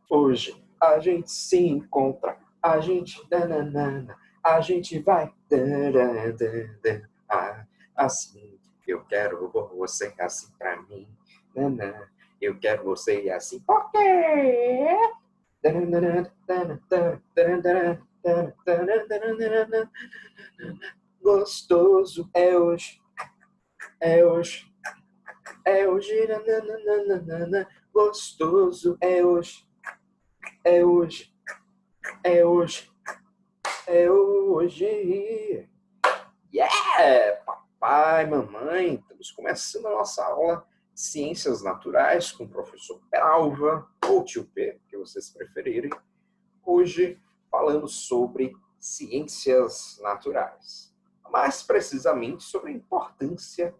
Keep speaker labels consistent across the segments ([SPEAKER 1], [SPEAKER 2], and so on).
[SPEAKER 1] Hoje a gente se encontra, a gente nananana, a gente vai tararara, assim. Eu quero você assim pra mim, nanã. Eu quero você assim, por quê? Gostoso é hoje, é hoje, é hoje, nananana. Gostoso é hoje, é hoje, é hoje, é hoje. Yeah! Papai, mamãe, estamos começando a nossa aula de Ciências Naturais com o professor Peralva, ou tio P, que vocês preferirem. Hoje, falando sobre ciências naturais. Mais precisamente sobre a importância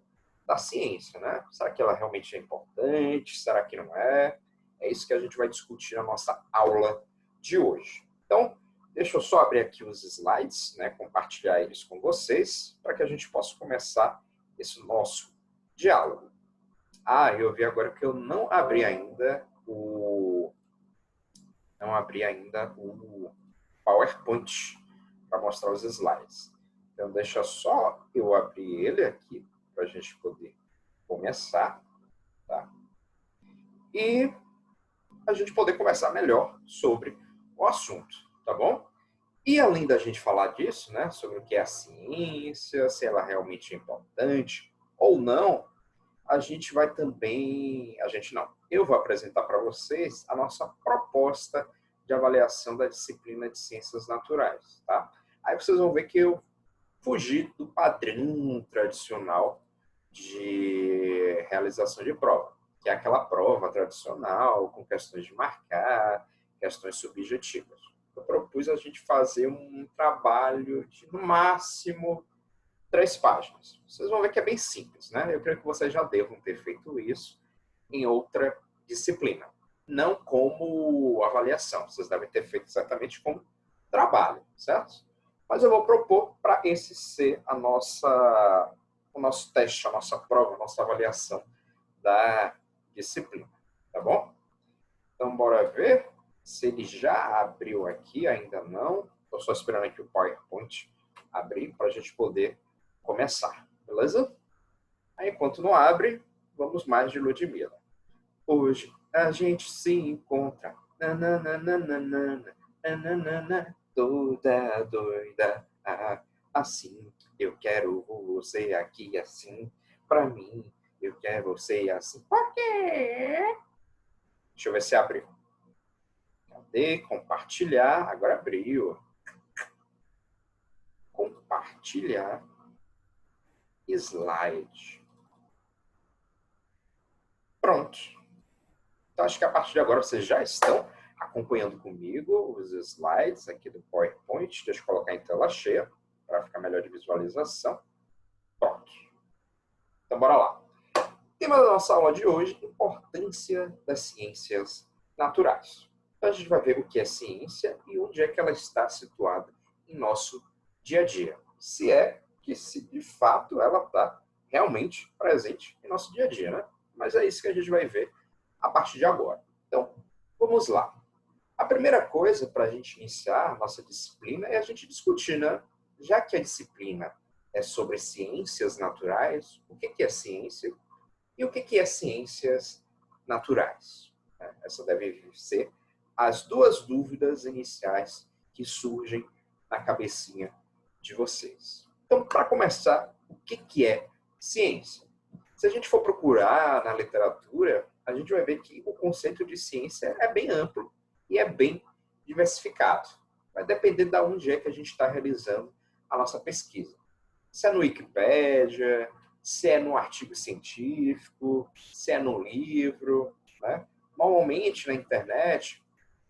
[SPEAKER 1] da ciência, né? Será que ela realmente é importante? Será que não é? É isso que a gente vai discutir na nossa aula de hoje. Então, deixa eu só abrir aqui os slides, né? Compartilhar eles com vocês, para que a gente possa começar esse nosso diálogo. Eu vi agora que eu não abri ainda o PowerPoint para mostrar os slides. Então, deixa só eu abrir ele aqui para a gente poder começar, tá? E a gente poder conversar melhor sobre o assunto, tá bom? E além da gente falar disso, né, sobre o que é a ciência, se ela realmente é importante ou não, a gente vai também, a gente não, eu vou apresentar para vocês a nossa proposta de avaliação da disciplina de Ciências Naturais, tá? Aí vocês vão ver que eu fugi do padrão tradicional de realização de prova, que é aquela prova tradicional com questões de marcar, questões subjetivas. Eu propus a gente fazer um trabalho de, no máximo, 3 páginas. Vocês vão ver que é bem simples, né? Eu creio que vocês já devam ter feito isso em outra disciplina. Não como avaliação. Vocês devem ter feito exatamente como trabalho, certo? Mas eu vou propor para esse ser o nosso teste, a nossa prova, a nossa avaliação da disciplina. Tá bom? Então, bora ver se ele já abriu aqui, ainda não. Estou só esperando aqui o PowerPoint abrir para a gente poder começar, beleza? Aí, enquanto não abre, vamos mais de Ludmilla. Hoje a gente se encontra, nananana, nananana, toda doida, assim. Eu quero você aqui assim, pra mim. Eu quero você assim. Por quê? Deixa eu ver se abriu. Cadê? Compartilhar. Agora abriu. Compartilhar. Slide. Pronto. Então, acho que a partir de agora vocês já estão acompanhando comigo os slides aqui do PowerPoint. Deixa eu colocar em tela cheia para ficar melhor de visualização. Pronto. Então, bora lá. Tema da nossa aula de hoje, importância das ciências naturais. Então, a gente vai ver o que é ciência e onde é que ela está situada em nosso dia a dia. Se é que, se de fato, ela está realmente presente em nosso dia a dia, né? Mas é isso que a gente vai ver a partir de agora. Então, vamos lá. A primeira coisa para a gente iniciar a nossa disciplina é a gente discutir, né? Já que a disciplina é sobre ciências naturais, o que é ciência e o que é ciências naturais? Essa deve ser as duas dúvidas iniciais que surgem na cabecinha de vocês. Então, para começar, o que é ciência? Se a gente for procurar na literatura, a gente vai ver que o conceito de ciência é bem amplo e é bem diversificado. Vai depender de onde é que a gente está realizando a nossa pesquisa. Se é no Wikipédia, se é no artigo científico, se é no livro, né? Normalmente na internet,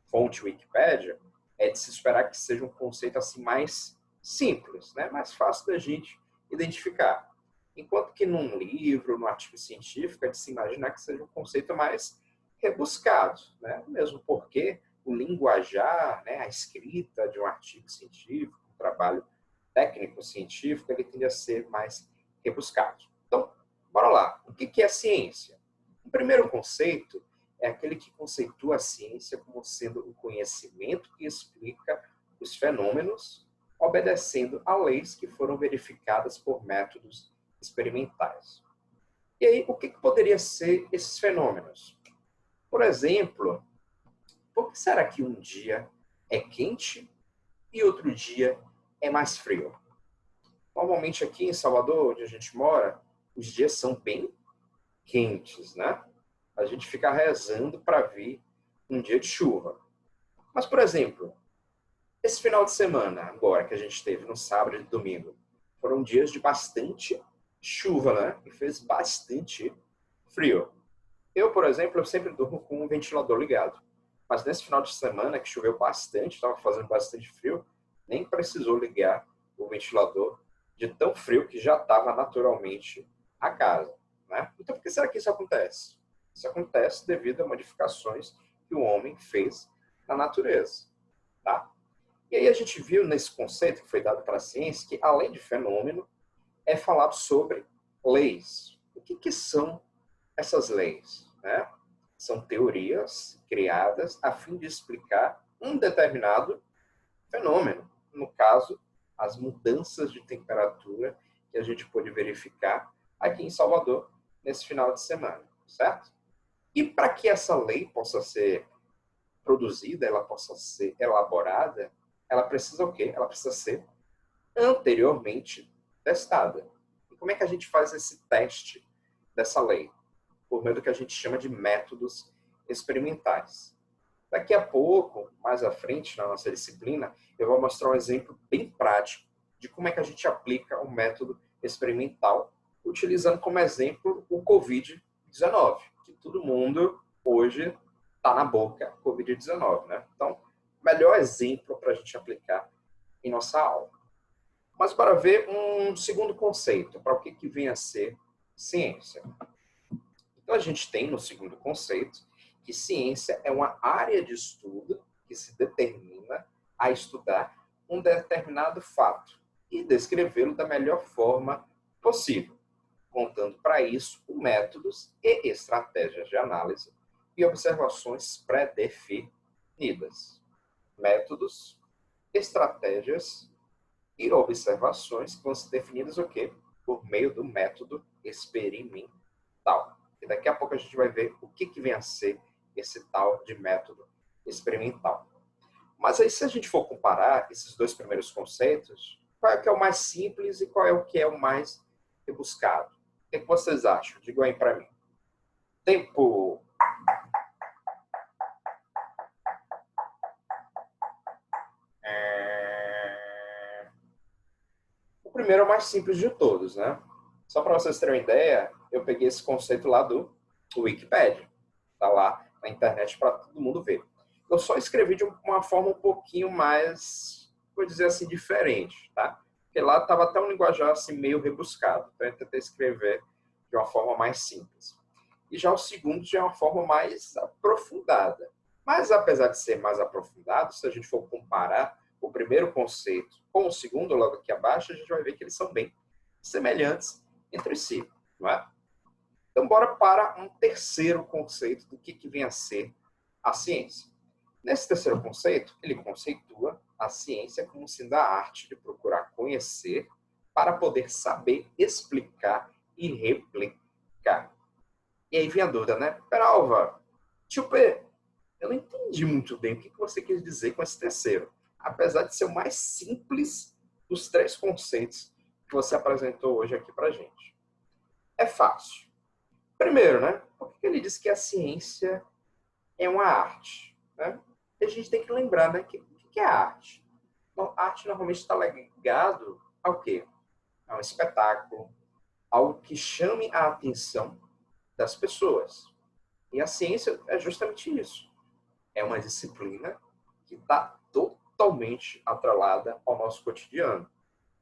[SPEAKER 1] fonte Wikipédia, é de se esperar que seja um conceito assim mais simples, né? Mais fácil da gente identificar. Enquanto que num livro, num artigo científico, é de se imaginar que seja um conceito mais rebuscado, né? Mesmo porque o linguajar, né, a escrita de um artigo científico, um trabalho técnico-científico, ele tende a ser mais rebuscado. Então, bora lá. O que é ciência? O primeiro conceito é aquele que conceitua a ciência como sendo o conhecimento que explica os fenômenos, obedecendo a leis que foram verificadas por métodos experimentais. E aí, o que poderia ser esses fenômenos? Por exemplo, por que será que um dia é quente e outro dia é mais frio? Normalmente aqui em Salvador, onde a gente mora, os dias são bem quentes, né? A gente fica rezando para vir um dia de chuva. Mas, por exemplo, esse final de semana, agora que a gente teve no sábado e domingo, foram dias de bastante chuva, né? E fez bastante frio. Eu, por exemplo, eu sempre durmo com um ventilador ligado. Mas nesse final de semana, que choveu bastante, estava fazendo bastante frio, nem precisou ligar o ventilador de tão frio que já estava naturalmente a casa, né? Então, por que será que isso acontece? Isso acontece devido a modificações que o homem fez na natureza, tá? E aí a gente viu nesse conceito que foi dado para a ciência que, além de fenômeno, é falado sobre leis. O que são essas leis, né? São teorias criadas a fim de explicar um determinado fenômeno. No caso, as mudanças de temperatura que a gente pôde verificar aqui em Salvador nesse final de semana, certo? E para que essa lei possa ser produzida, ela possa ser elaborada, ela precisa o quê? Ela precisa ser anteriormente testada. E como é que a gente faz esse teste dessa lei? Por meio do que a gente chama de métodos experimentais. Daqui a pouco, mais à frente na nossa disciplina, eu vou mostrar um exemplo bem prático de como é que a gente aplica o método experimental, utilizando como exemplo o Covid-19, que todo mundo hoje está na boca, Covid-19, né? Então, melhor exemplo para a gente aplicar em nossa aula. Mas para ver um segundo conceito, para o que vem a ser ciência. Então, a gente tem no segundo conceito que ciência é uma área de estudo que se determina a estudar um determinado fato e descrevê-lo da melhor forma possível, contando para isso métodos e estratégias de análise e observações pré-definidas. Métodos, estratégias e observações que vão ser definidas o quê? Por meio do método experimental. E daqui a pouco a gente vai ver o que vem a ser esse tal de método experimental. Mas aí, se a gente for comparar esses dois primeiros conceitos, qual é o que é o mais simples e qual é o que é o mais rebuscado? O que vocês acham? Digam aí para mim. Tempo. O primeiro é o mais simples de todos, né? Só para vocês terem uma ideia, eu peguei esse conceito lá do Wikipedia. Está lá na internet para todo mundo ver. Eu só escrevi de uma forma um pouquinho mais, vou dizer assim, diferente, tá? Porque lá estava até um linguajar assim meio rebuscado. Então eu tentei escrever de uma forma mais simples. E já o segundo já é uma forma mais aprofundada. Mas apesar de ser mais aprofundado, se a gente for comparar o primeiro conceito com o segundo, logo aqui abaixo, a gente vai ver que eles são bem semelhantes entre si, não é? Então, bora para um terceiro conceito do que vem a ser a ciência. Nesse terceiro conceito, ele conceitua a ciência como sendo a arte de procurar conhecer para poder saber, explicar e replicar. E aí vem a dúvida, né? Peralva, tio P, eu não entendi muito bem o que você quis dizer com esse terceiro. Apesar de ser o mais simples dos três conceitos que você apresentou hoje aqui para gente. É fácil. Primeiro, né? Por que ele diz que a ciência é uma arte? Né? E a gente tem que lembrar, né? O que é arte? Então, a arte normalmente está ligado ao quê? A um espetáculo, algo que chame a atenção das pessoas. E a ciência é justamente isso. É uma disciplina que está totalmente atrelada ao nosso cotidiano.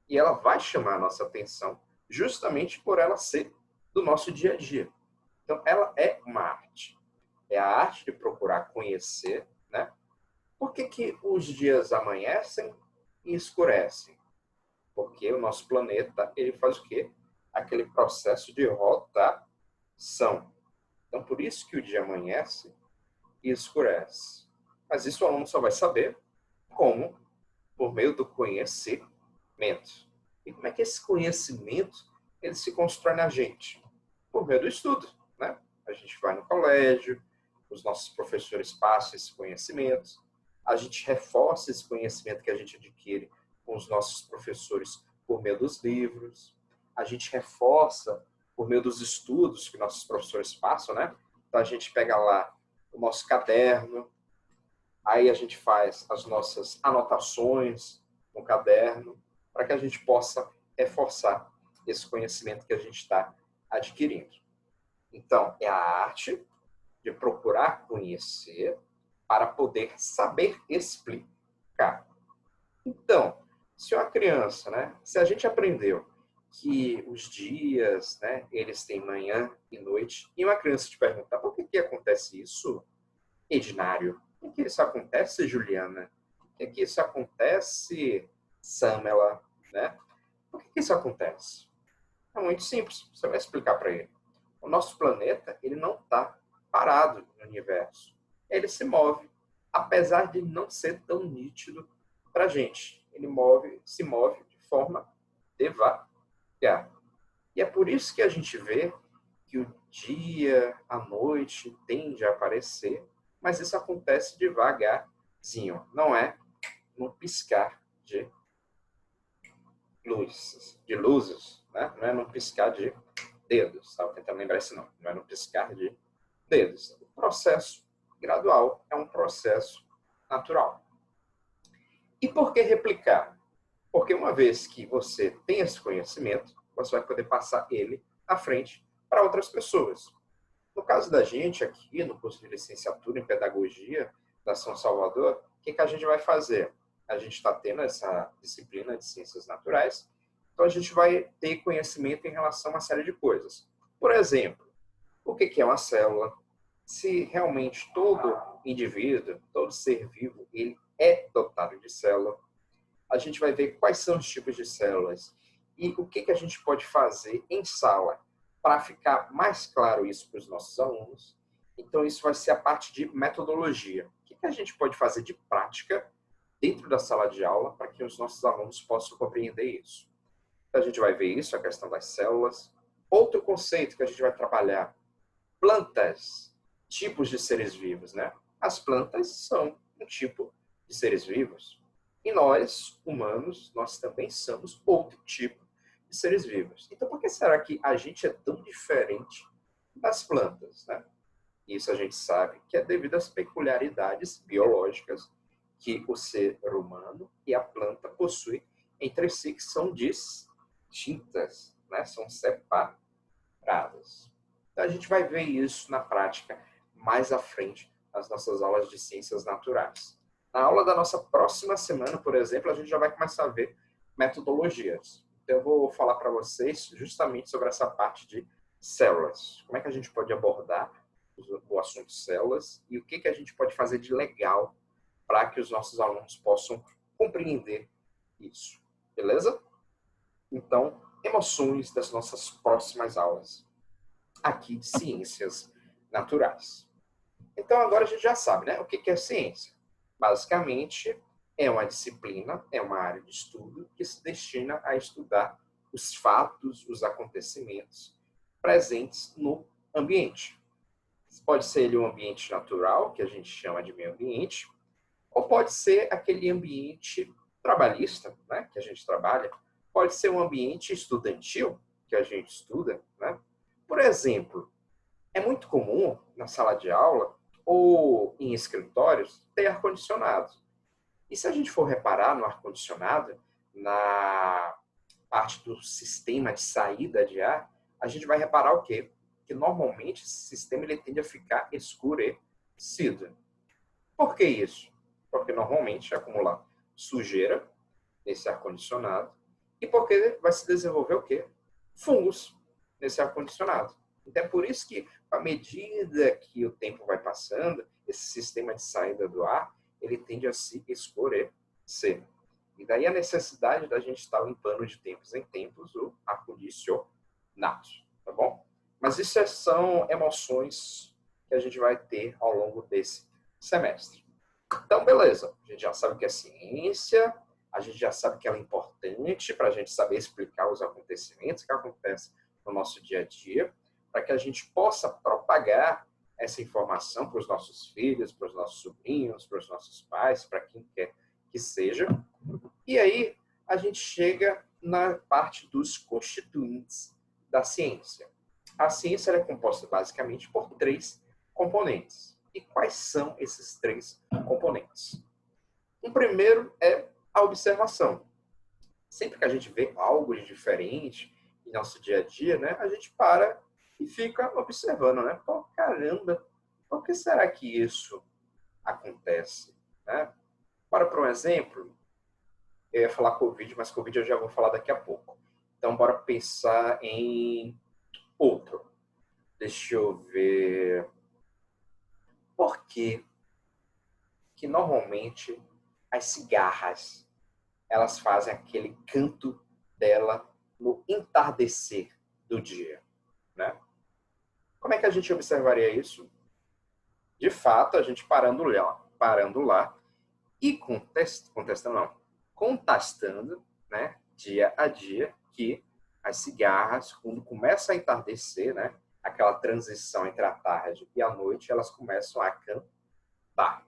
[SPEAKER 1] E ela vai chamar a nossa atenção justamente por ela ser do nosso dia a dia. Então, ela é uma arte. É a arte de procurar conhecer, né? Por que os dias amanhecem e escurecem? Porque o nosso planeta, ele faz o quê? Aquele processo de rotação. Então, por isso que o dia amanhece e escurece. Mas isso o aluno só vai saber como? Por meio do conhecimento. E como é que esse conhecimento ele se constrói na gente? Por meio do estudo, né? A gente vai no colégio, os nossos professores passam esse conhecimento, a gente reforça esse conhecimento que a gente adquire com os nossos professores por meio dos livros, a gente reforça por meio dos estudos que nossos professores passam, né? Então a gente pega lá o nosso caderno, aí a gente faz as nossas anotações no caderno, para que a gente possa reforçar esse conhecimento que a gente está adquirindo. Então, é a arte de procurar conhecer para poder saber explicar. Então, se uma criança, né, se a gente aprendeu que os dias, né, eles têm manhã e noite, e uma criança te perguntar por que acontece isso, Ednário? Por que isso acontece, Juliana? Por que isso acontece, Samela? Né? Por que isso acontece? É muito simples. Você vai explicar para ele. O nosso planeta ele não está parado no universo. Ele se move, apesar de não ser tão nítido para a gente. Ele se move de forma devagar. E é por isso que a gente vê que o dia, a noite tende a aparecer, mas isso acontece devagarzinho, não é no piscar de luzes, né? Não é no piscar de dedos, estava tentando lembrar esse nome, não é no piscar de dedos. O processo gradual é um processo natural. E por que replicar? Porque uma vez que você tem esse conhecimento, você vai poder passar ele à frente para outras pessoas. No caso da gente aqui, no curso de licenciatura em Pedagogia da São Salvador, o que a gente vai fazer? A gente está tendo essa disciplina de Ciências Naturais, então a gente vai ter conhecimento em relação a uma série de coisas. Por exemplo, o que é uma célula? Se realmente todo indivíduo, todo ser vivo, ele é dotado de célula. A gente vai ver quais são os tipos de células e o que a gente pode fazer em sala para ficar mais claro isso para os nossos alunos. Então, isso vai ser a parte de metodologia. O que a gente pode fazer de prática dentro da sala de aula para que os nossos alunos possam compreender isso? Então, a gente vai ver isso, a questão das células. Outro conceito que a gente vai trabalhar, plantas, tipos de seres vivos, né? As plantas são um tipo de seres vivos. E nós, humanos, nós também somos outro tipo de seres vivos. Então, por que será que a gente é tão diferente das plantas, né? Isso a gente sabe que é devido às peculiaridades biológicas que o ser humano e a planta possuem entre si, que são distintas, né? São separadas. Então, a gente vai ver isso na prática mais à frente nas nossas aulas de ciências naturais. Na aula da nossa próxima semana, por exemplo, a gente já vai começar a ver metodologias. Então, eu vou falar para vocês justamente sobre essa parte de células. Como é que a gente pode abordar o assunto células e o que a gente pode fazer de legal para que os nossos alunos possam compreender isso. Beleza? Então, emoções das nossas próximas aulas aqui de ciências naturais. Então, agora a gente já sabe, né? O que é ciência? Basicamente, é uma disciplina, é uma área de estudo que se destina a estudar os fatos, os acontecimentos presentes no ambiente. Pode ser ele um ambiente natural, que a gente chama de meio ambiente, ou pode ser aquele ambiente trabalhista, né, que a gente trabalha, pode ser um ambiente estudantil, que a gente estuda, né? Por exemplo, é muito comum na sala de aula ou em escritórios ter ar-condicionado. E se a gente for reparar no ar-condicionado, na parte do sistema de saída de ar, a gente vai reparar o quê? Que normalmente esse sistema ele tende a ficar escurecido. Por que isso? Porque normalmente acumula sujeira nesse ar-condicionado e porque vai se desenvolver o quê? Fungos nesse ar-condicionado. Então é por isso que, à medida que o tempo vai passando, esse sistema de saída do ar, ele tende a se escurecer. E daí a necessidade da gente estar limpando de tempos em tempos o ar-condicionado, tá bom? Mas isso são emoções que a gente vai ter ao longo desse semestre. Então, beleza. A gente já sabe o que é ciência, a gente já sabe que ela é importante para a gente saber explicar os acontecimentos que acontecem no nosso dia a dia, para que a gente possa propagar essa informação para os nossos filhos, para os nossos sobrinhos, para os nossos pais, para quem quer que seja. E aí a gente chega na parte dos constituintes da ciência. A ciência é composta basicamente por 3 componentes. E quais são esses 3 componentes? O primeiro é a observação. Sempre que a gente vê algo de diferente em nosso dia a dia, né, a gente para e fica observando, né? Pô, caramba, por que será que isso acontece? Né? Bora para um exemplo. Eu ia falar Covid, mas Covid eu já vou falar daqui a pouco. Então, bora pensar em outro. Deixa eu ver. Por que normalmente as cigarras elas fazem aquele canto dela no entardecer do dia, né? Como é que a gente observaria isso? De fato, a gente parando lá e contestando, né, dia a dia, que as cigarras, quando começa a entardecer, né, aquela transição entre a tarde e a noite, elas começam a cantar.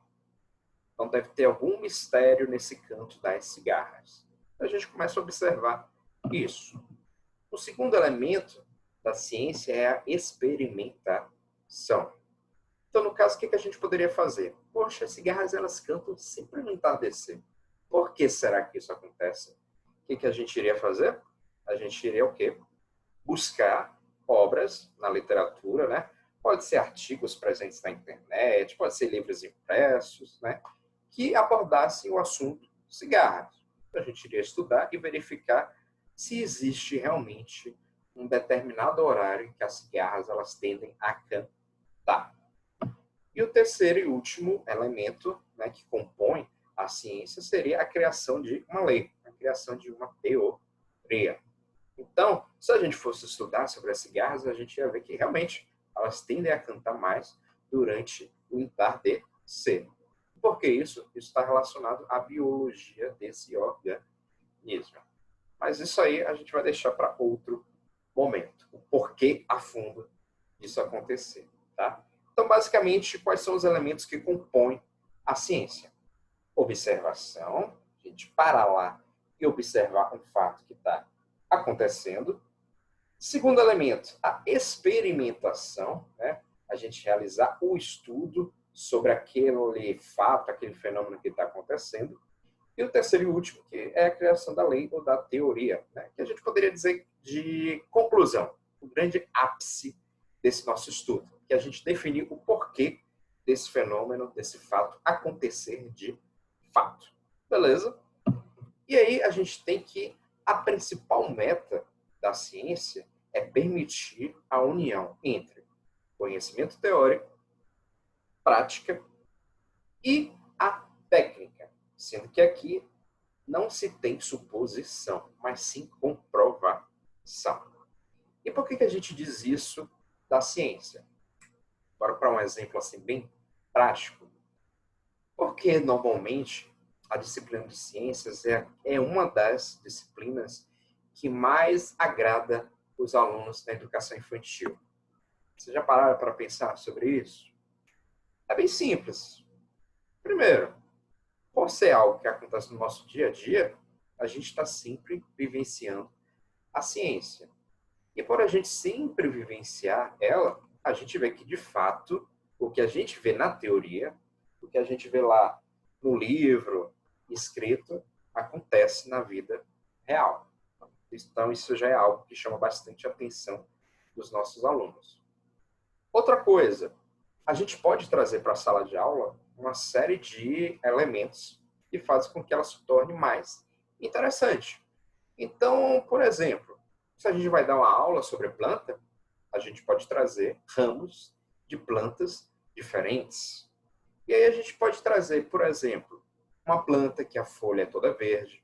[SPEAKER 1] Então deve ter algum mistério nesse canto das cigarras. A gente começa a observar isso. O segundo elemento da ciência é a experimentação. Então, no caso, o que a gente poderia fazer? Poxa, as cigarras elas cantam sempre no entardecer. Por que será que isso acontece? O que a gente iria fazer? A gente iria o quê? Buscar obras na literatura, né? Pode ser artigos presentes na internet, pode ser livros impressos, né? Que abordassem o assunto cigarras. A gente iria estudar e verificar se existe realmente um determinado horário em que as cigarras elas tendem a cantar. E o terceiro e último elemento, né, que compõe a ciência seria a criação de uma lei, a criação de uma teoria. Então, se a gente fosse estudar sobre as cigarras, a gente ia ver que realmente elas tendem a cantar mais durante o entardecer. Por que isso? Isso está relacionado à biologia desse organismo. Mas isso aí a gente vai deixar para outro momento. O porquê a fundo disso acontecer, tá? Então, basicamente, quais são os elementos que compõem a ciência? Observação, a gente para lá e observar um fato que está acontecendo. Segundo elemento, a experimentação, né? A gente realizar o estudo sobre aquele fato, aquele fenômeno que está acontecendo. E o terceiro e último, que é a criação da lei ou da teoria, né? Que a gente poderia dizer de conclusão, o grande ápice desse nosso estudo, que a gente definiu o porquê desse fenômeno, desse fato acontecer de fato. Beleza? E aí a gente tem que a principal meta da ciência é permitir a união entre conhecimento teórico, prática e a técnica, sendo que aqui não se tem suposição, mas sim comprovação. E por que a gente diz isso da ciência? Agora, para um exemplo assim bem prático, porque normalmente a disciplina de ciências é uma das disciplinas que mais agrada os alunos da educação infantil. Vocês já pararam para pensar sobre isso? É bem simples. Primeiro, por ser algo que acontece no nosso dia a dia, a gente está sempre vivenciando a ciência. E por a gente sempre vivenciar ela, a gente vê que, de fato, o que a gente vê na teoria, o que a gente vê lá no livro escrito, acontece na vida real. Então, isso já é algo que chama bastante a atenção dos nossos alunos. Outra coisa, a gente pode trazer para a sala de aula uma série de elementos que fazem com que ela se torne mais interessante. Então, por exemplo, se a gente vai dar uma aula sobre planta, a gente pode trazer ramos de plantas diferentes. E aí a gente pode trazer, por exemplo, uma planta que a folha é toda verde.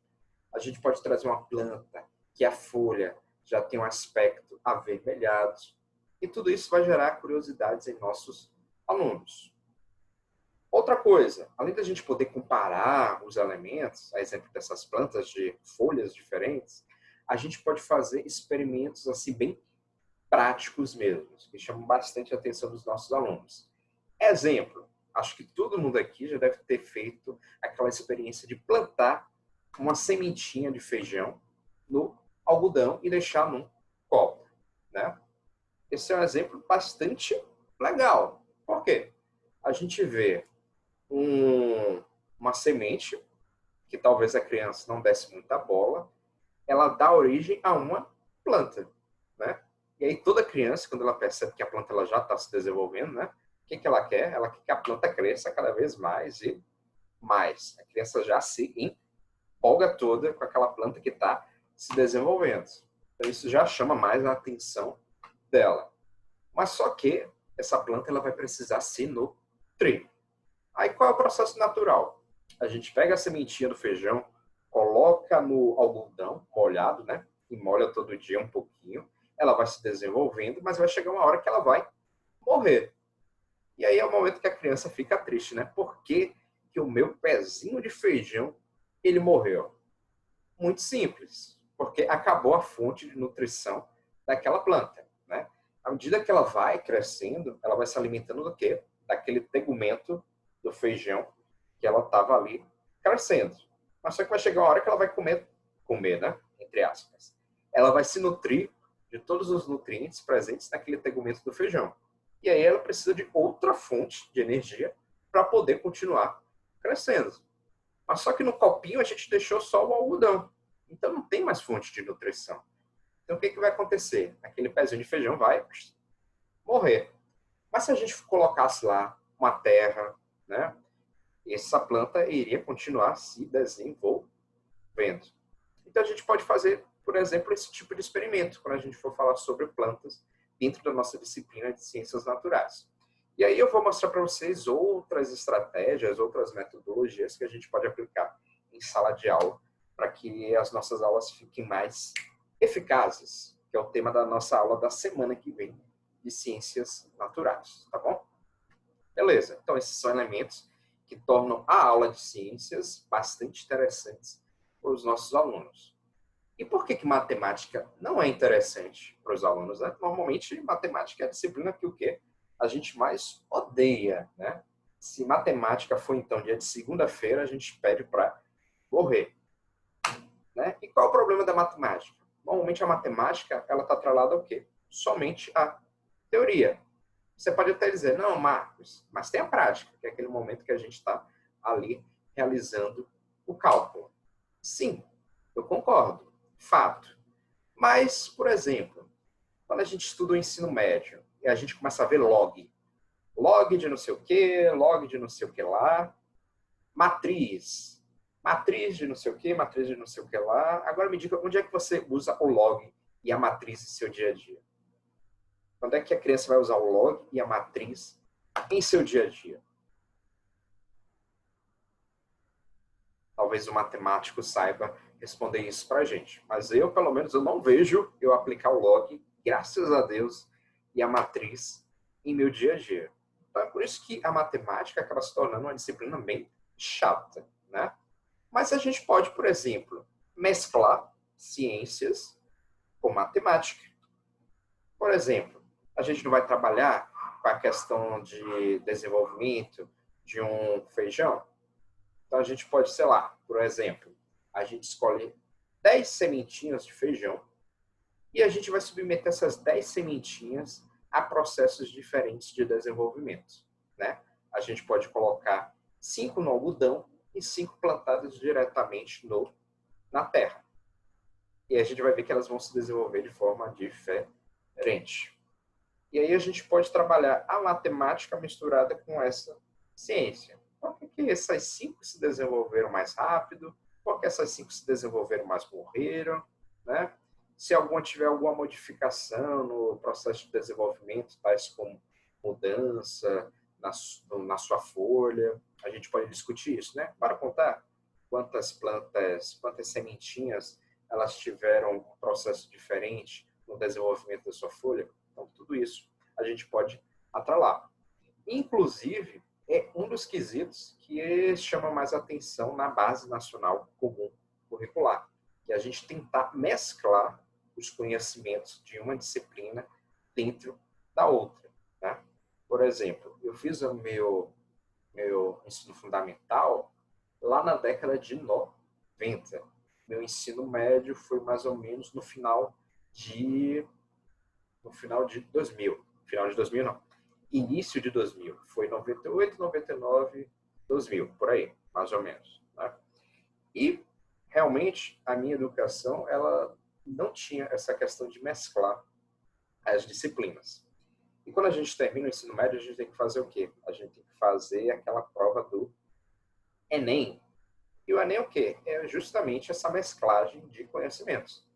[SPEAKER 1] A gente pode trazer uma planta que a folha já tem um aspecto avermelhado. E tudo isso vai gerar curiosidades em nossos alunos. Outra coisa, além da gente poder comparar os elementos, a exemplo dessas plantas de folhas diferentes, a gente pode fazer experimentos assim bem práticos mesmo, que chamam bastante a atenção dos nossos alunos. Exemplo, acho que todo mundo aqui já deve ter feito aquela experiência de plantar uma sementinha de feijão no algodão e deixar num copo, né? Esse é um exemplo bastante legal. Por quê? A gente vê uma semente que talvez a criança não desse muita bola, ela dá origem a uma planta, né? E aí toda criança, quando ela percebe que a planta ela já está se desenvolvendo, né? O que ela quer? Ela quer que a planta cresça cada vez mais e mais. A criança já se empolga toda com aquela planta que está se desenvolvendo. Então isso já chama mais a atenção dela. Mas só que essa planta ela vai precisar se nutrir. Aí qual é o processo natural? A gente pega a sementinha do feijão, coloca no algodão molhado, né? E molha todo dia um pouquinho. Ela vai se desenvolvendo, mas vai chegar uma hora que ela vai morrer. E aí é o momento que a criança fica triste, né? Por que que o meu pezinho de feijão ele morreu? Muito simples, porque acabou a fonte de nutrição daquela planta, né? À medida que ela vai crescendo, ela vai se alimentando do quê? Daquele tegumento do feijão que ela estava ali crescendo. Mas só que vai chegar uma hora que ela vai comer, né? Entre aspas. Ela vai se nutrir de todos os nutrientes presentes naquele tegumento do feijão. E aí ela precisa de outra fonte de energia para poder continuar crescendo. Mas só que no copinho a gente deixou só o algodão. Então não tem mais fonte de nutrição. Então o que vai acontecer? Aquele pezinho de feijão vai morrer. Mas se a gente colocasse lá uma terra, né? Essa planta iria continuar se desenvolvendo. Então a gente pode fazer, por exemplo, esse tipo de experimento quando a gente for falar sobre plantas dentro da nossa disciplina de ciências naturais. E aí eu vou mostrar para vocês outras estratégias, outras metodologias que a gente pode aplicar em sala de aula para que as nossas aulas fiquem mais eficazes, que é o tema da nossa aula da semana que vem de ciências naturais, tá bom? Beleza, então esses são elementos que tornam a aula de ciências bastante interessantes para os nossos alunos. E por que matemática não é interessante para os alunos? Né? Normalmente, matemática é a disciplina que o quê? A gente mais odeia, né? Se matemática for, então, dia de segunda-feira, a gente pede para morrer. Né? E qual é o problema da matemática? Normalmente, a matemática ela está atrelada ao quê? Somente à teoria. Você pode até dizer, não, Marcos, mas tem a prática, que é aquele momento que a gente está ali realizando o cálculo. Sim, eu concordo, fato. Mas, por exemplo, quando a gente estuda o ensino médio e a gente começa a ver log de não sei o que, log de não sei o que lá, matriz de não sei o que, matriz de não sei o que lá. Agora me diga, onde é que você usa o log e a matriz em seu dia a dia? Quando é que a criança vai usar o log e a matriz em seu dia a dia? Talvez o matemático saiba responder isso para a gente. Mas eu, pelo menos, eu não vejo eu aplicar o log, graças a Deus, e a matriz em meu dia a dia. Então é por isso que a matemática acaba se tornando uma disciplina bem chata, né? Mas a gente pode, por exemplo, mesclar ciências com matemática. Por exemplo, a gente não vai trabalhar com a questão de desenvolvimento de um feijão. Então a gente pode, sei lá, por exemplo, a gente escolhe 10 sementinhas de feijão e a gente vai submeter essas 10 sementinhas a processos diferentes de desenvolvimento, né? A gente pode colocar 5 no algodão e 5 plantadas diretamente na terra. E a gente vai ver que elas vão se desenvolver de forma diferente. E aí a gente pode trabalhar a matemática misturada com essa ciência. Por que essas 5 se desenvolveram mais rápido? Por que essas 5 se desenvolveram mais morreram? Né? Se alguma tiver alguma modificação no processo de desenvolvimento, tais como mudança na sua folha, a gente pode discutir isso, né? Para contar quantas plantas, quantas sementinhas elas tiveram um processo diferente no desenvolvimento da sua folha. Então, tudo isso a gente pode atrelar. Inclusive, é um dos quesitos que chama mais atenção na Base Nacional Comum Curricular, que é a gente tentar mesclar os conhecimentos de uma disciplina dentro da outra, né? Por exemplo, eu fiz o meu ensino fundamental lá na década de 90. Meu ensino médio foi mais ou menos de no final de 2000. Final de 2000 não. Início de 2000. Foi 98, 99, 2000, por aí, mais ou menos, né? E realmente a minha educação, ela não tinha essa questão de mesclar as disciplinas. E quando a gente termina o ensino médio, a gente tem que fazer o quê? A gente tem que fazer aquela prova do Enem. E o Enem é o quê? É justamente essa mesclagem de conhecimentos.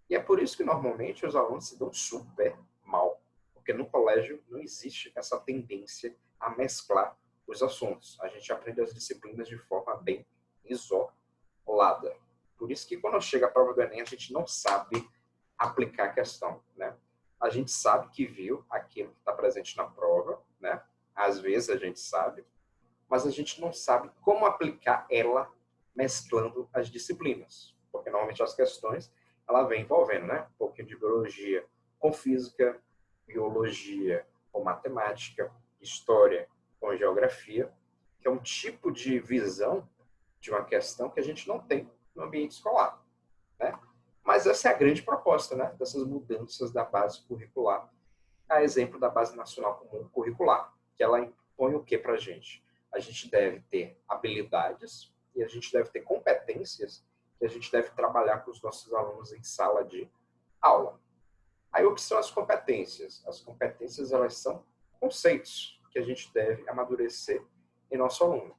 [SPEAKER 1] E é por isso que normalmente os alunos se dão super mal, porque no colégio não existe essa tendência a mesclar os assuntos. A gente aprende as disciplinas de forma bem isolada. Por isso que quando chega a prova do Enem, a gente não sabe aplicar a questão, né? A gente sabe que viu aquilo que está presente na prova, né? Às vezes a gente sabe, mas a gente não sabe como aplicar ela mesclando as disciplinas. Porque normalmente as questões, ela vem envolvendo, né? Um pouquinho de biologia com física, biologia com matemática, história com geografia, que é um tipo de visão de uma questão que a gente não tem no ambiente escolar, né? Mas essa é a grande proposta, né? Dessas mudanças da base curricular. A exemplo da Base Nacional Comum Curricular, que ela impõe o que para a gente? A gente deve ter habilidades e a gente deve ter competências que a gente deve trabalhar com os nossos alunos em sala de aula. Aí, o que são as competências? As competências, elas são conceitos que a gente deve amadurecer em nosso aluno.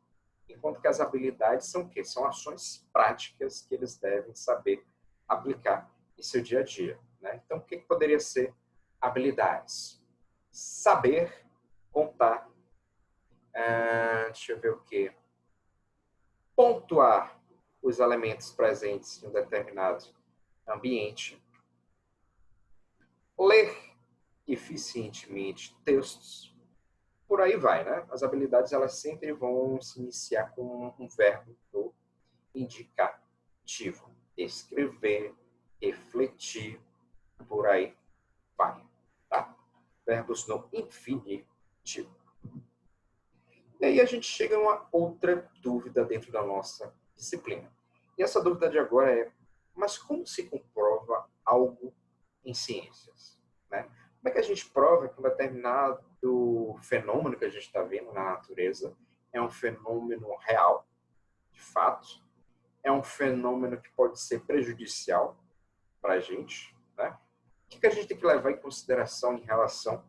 [SPEAKER 1] Enquanto que as habilidades são o quê? São ações práticas que eles devem saber aplicar em seu dia a dia, né? Então, o que poderia ser habilidades? Saber contar, deixa eu ver o quê? Pontuar os elementos presentes em um determinado ambiente, ler eficientemente textos, por aí vai, né? As habilidades, elas sempre vão se iniciar com um verbo do indicativo. Escrever, refletir, por aí vai, tá? Verbos no infinitivo. E aí a gente chega a uma outra dúvida dentro da nossa disciplina. E essa dúvida de agora é, mas como se comprova algo em ciências, né? Como é que a gente prova que um determinado fenômeno que a gente está vendo na natureza é um fenômeno real, de fato? É um fenômeno que pode ser prejudicial para a gente, né? O que a gente tem que levar em consideração em relação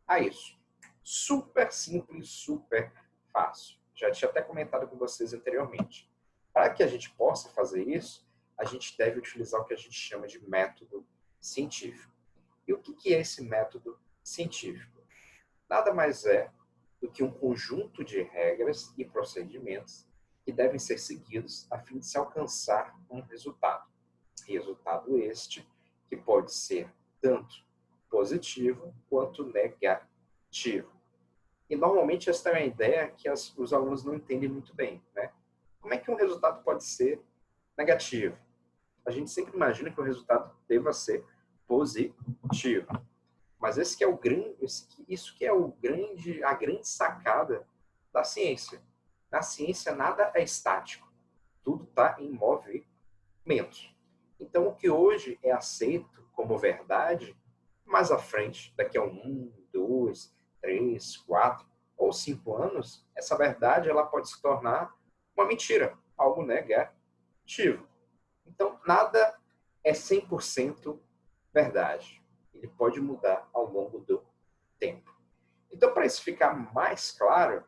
[SPEAKER 1] a isso? Super simples, super fácil. Já tinha até comentado com vocês anteriormente. Para que a gente possa fazer isso, a gente deve utilizar o que a gente chama de método científico. E o que é esse método científico? Nada mais é do que um conjunto de regras e procedimentos que devem ser seguidos a fim de se alcançar um resultado. Resultado este que pode ser tanto positivo quanto negativo. E normalmente essa é uma ideia que os alunos não entendem muito bem, né? Como é que um resultado pode ser negativo? A gente sempre imagina que o resultado deva ser positivo. Mas esse que é o grande, isso que é a grande sacada da ciência. Na ciência nada é estático, tudo está em movimento. Então o que hoje é aceito como verdade, mais à frente, daqui a 1, 2, 3, 4 ou 5 anos, essa verdade ela pode se tornar uma mentira, algo negativo. Então nada é 100% verdade. Ele pode mudar ao longo do tempo. Então, para isso ficar mais claro,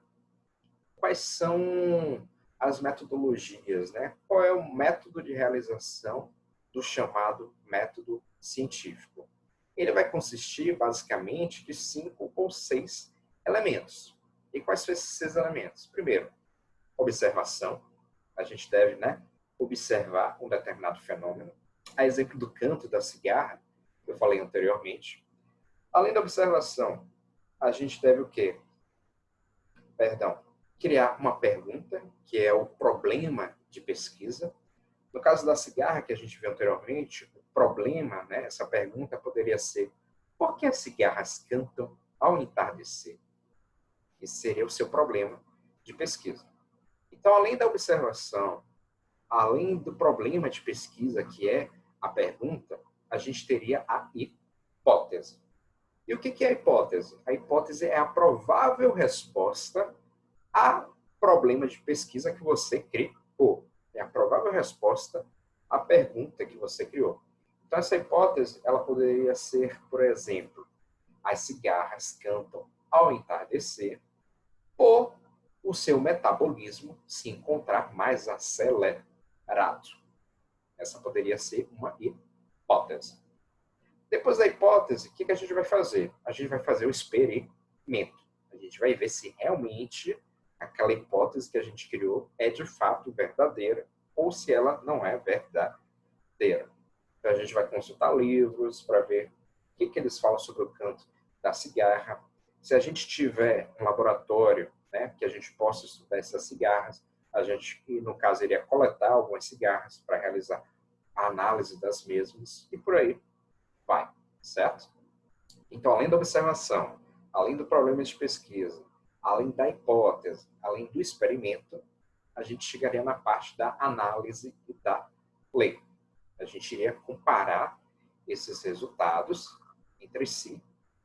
[SPEAKER 1] quais são as metodologias, né? Qual é o método de realização do chamado método científico? Ele vai consistir, basicamente, de 5 ou 6 elementos. E quais são esses 6 elementos? Primeiro, observação. A gente deve, né, observar um determinado fenômeno. A exemplo do canto da cigarra, que eu falei anteriormente. Além da observação, a gente deve o quê? Perdão. criar uma pergunta, que é o problema de pesquisa. No caso da cigarra, que a gente viu anteriormente, o problema, né, essa pergunta poderia ser: por que as cigarras cantam ao entardecer? Esse seria o seu problema de pesquisa. Então, além da observação, além do problema de pesquisa, que é a pergunta, a gente teria a hipótese. E o que é a hipótese? A hipótese é a provável resposta a problema de pesquisa que você criou. É a provável resposta à pergunta que você criou. Então, essa hipótese, ela poderia ser, por exemplo, as cigarras cantam ao entardecer, ou o seu metabolismo se encontrar mais acelerado. Essa poderia ser uma hipótese. Depois da hipótese, o que a gente vai fazer? A gente vai fazer o experimento. A gente vai ver se realmente aquela hipótese que a gente criou é de fato verdadeira ou se ela não é verdadeira. Então, a gente vai consultar livros para ver o que eles falam sobre o canto da cigarra. Se a gente tiver um laboratório, né, que a gente possa estudar essas cigarras, a gente, no caso, iria coletar algumas cigarras para realizar a análise das mesmas e por aí vai, certo? Então, além da observação, além do problema de pesquisa, além da hipótese, além do experimento, a gente chegaria na parte da análise e da lei. A gente iria comparar esses resultados entre si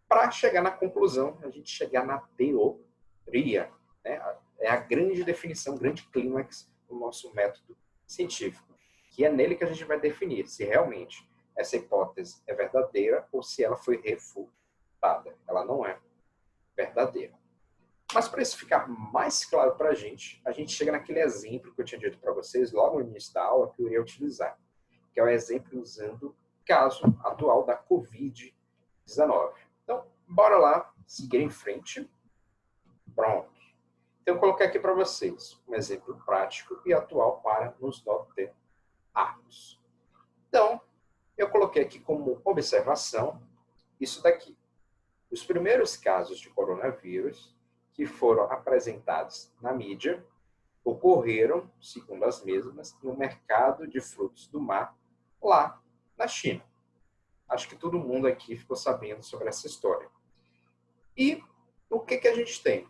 [SPEAKER 1] para chegar na conclusão, a gente chegar na teoria. Né? É a grande definição, o grande clímax do nosso método científico, que é nele que a gente vai definir se realmente essa hipótese é verdadeira ou se ela foi refutada. Ela não é verdadeira. Mas para isso ficar mais claro para a gente chega naquele exemplo que eu tinha dito para vocês logo no início da aula que eu iria utilizar, que é o exemplo usando o caso atual da Covid-19. Então, bora lá, seguir em frente. Pronto. Então, eu coloquei aqui para vocês um exemplo prático e atual para nos nortearmos. Então, eu coloquei aqui como observação isso daqui. Os primeiros casos de coronavírus que foram apresentados na mídia ocorreram, segundo as mesmas, no mercado de frutos do mar, lá na China. Acho que todo mundo aqui ficou sabendo sobre essa história. E o que a gente tem?